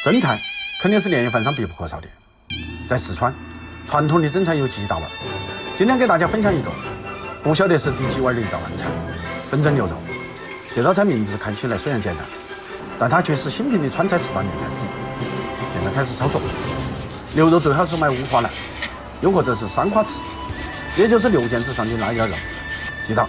蒸菜肯定是年夜饭上必不可少的。在四川，传统的蒸菜有几大碗，今天给大家分享一个不晓得是第几碗的一道暗菜——粉蒸牛肉。这道菜名字看起来虽然简单，但它却是新品的川菜4大名菜之一。现在开始操作，牛肉最好是买五花腩，又或者是3花翅，也就是6件之上的那一点肉，记到。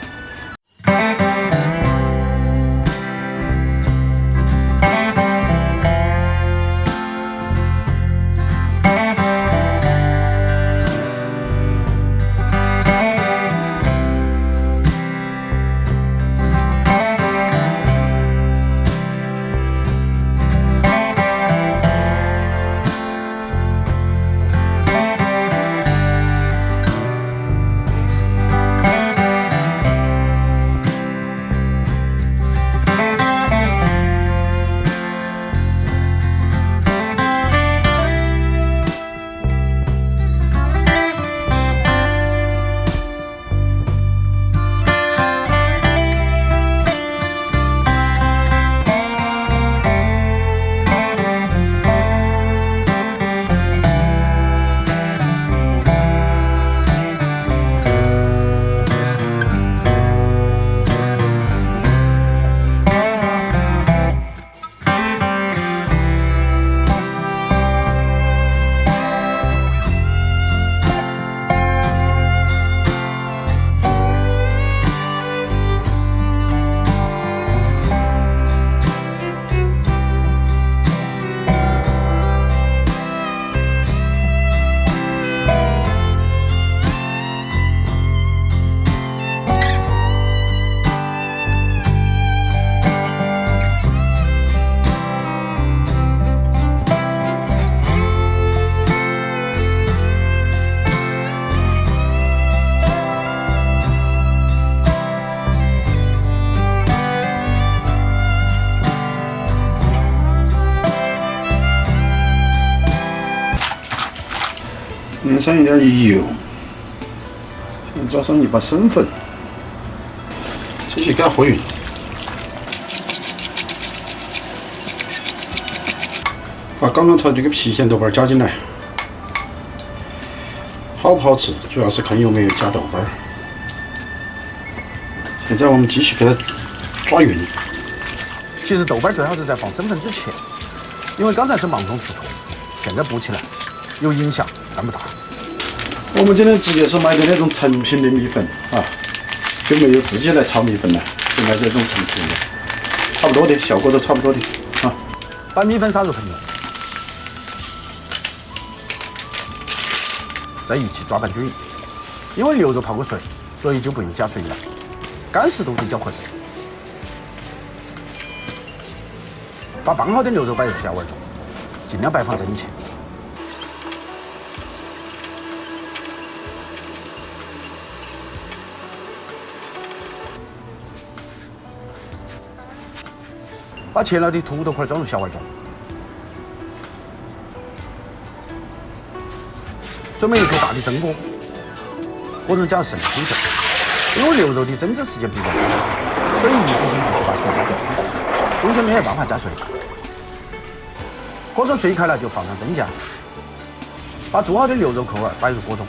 上一点油，抓上一把生粉，继续给它和匀。把刚刚炒的这个郫县豆瓣加进来，好不好吃主要是看有没有加豆瓣。现在我们继续给它抓匀。其实豆瓣最好是在放生粉之前，因为刚才是忙中出错，现在补起来有影响但不大。我们今天直接是买的那种成品的米粉啊，就没有自己来炒米粉了，就买这种成品的，差不多的，效果都差不多的啊。把米粉撒入盆中，再一起抓拌均匀。因为牛肉泡过水，所以就不用加水了，干湿度比较合适。把拌好的牛肉摆入下碗中，尽量摆放整齐。把切了的土豆块装入小碗中，准备一口大的蒸锅，锅中加入生抽酱。因为牛肉的蒸制时间比较长，所以一次性必须把水加掉，中间没有办法加水。锅中水开了就放上蒸酱，把做好的牛肉扣儿摆入锅中，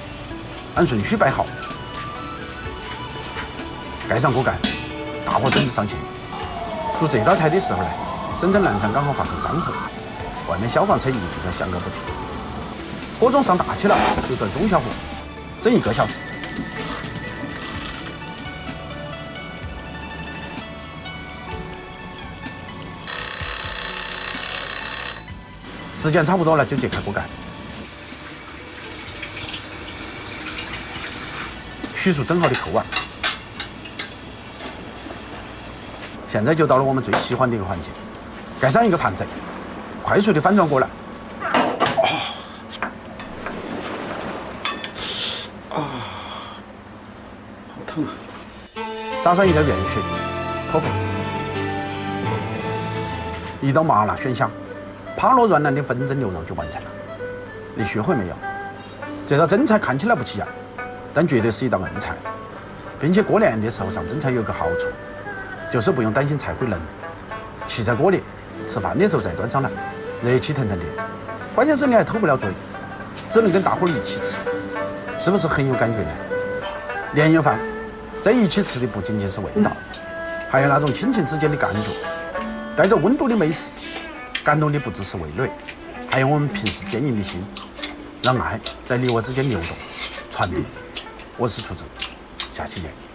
按顺序摆好，盖上锅盖，大火蒸至上前。做这道菜的时候呢，深圳南山刚好发生山火，外面消防车一直在响个不停。火种上大起了，就转中小火，蒸1个小时。时间差不多了，就揭开锅盖，取出蒸好的扣碗。现在就到了我们最喜欢的一个环节，盖上一个盘子，快速的翻转过来。好烫啊！撒上一点芫荽、破费，一道麻辣鲜香、趴落软烂的粉蒸牛肉就完成了。你学会没有？这道蒸菜看起来不起眼，但绝对是一道硬菜，并且过年的时候上蒸菜有个好处，就是不用担心菜会冷，起在锅里，吃饭的时候再端上来，热气腾腾的，关键是你还偷不了嘴，只能跟大伙儿一起吃，是不是很有感觉呢？年夜饭在一起吃的不仅仅是味道，还有那种亲情之间的感觉，带着温度的美食，感动的不只是味蕾，还有我们平时坚硬的心，让爱在你我之间流动、传递。我是楚子，下期见。